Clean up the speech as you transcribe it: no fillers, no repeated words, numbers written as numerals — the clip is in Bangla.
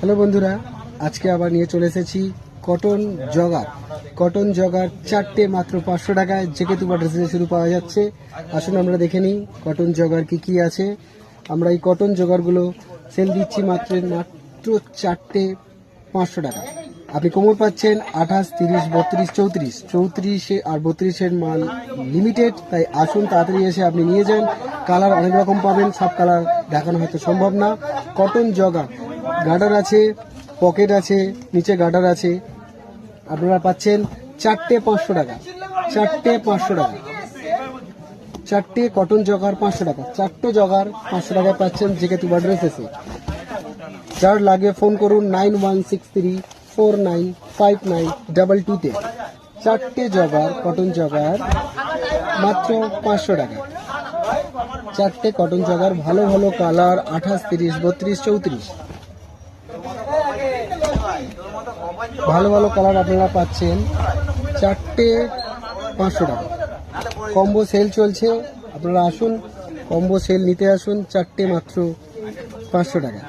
হ্যালো বন্ধুরা, আজকে আবার নিয়ে চলে এসেছি কটন জগার চারটে মাত্র 500 টাকায় জেকে তুবা ড্রেসে শুরু পাওয়া যাচ্ছে। আসুন আমরা দেখে নিই কটন জগার কি আছে। আমরা এই কটন জগারগুলো সেল দিচ্ছি মাত্র চারটে 500 টাকা। আপনি কোমর পাচ্ছেন 28, 30, 32, 34 আর 32-এর মাল লিমিটেড, তাই আসুন তাড়াতাড়ি এসে আপনি নিয়ে যান। কালার অনেক রকম পাবেন, সব কালার দেখানো হয়তো সম্ভব না। কটন জগার গার্ডার আছে, পকেট আছে, নিচে গার্ডার আছে। আপনারা পাচ্ছেন চারটে 500 টাকা, চারটে কটন জগার 500 টাকা, চারটে জগার 500 টাকায় পাচ্ছেন জেকে তুবা ড্রেসেসে। যার লাগে ফোন করুন 9163495922-তে। চারটে জগার কটন জগার মাত্র 500 টাকা। চারটে কটন জগার ভালো ভালো কালার 28, 30, 32, 34 ভালো ভালো কালার আপনারা পাচ্ছেন চারটে 500 টাকা। কম্বো সেল চলছে, আপনারা আসুন কম্বো সেল নিতে আসুন, চারটে মাত্র 500 টাকা।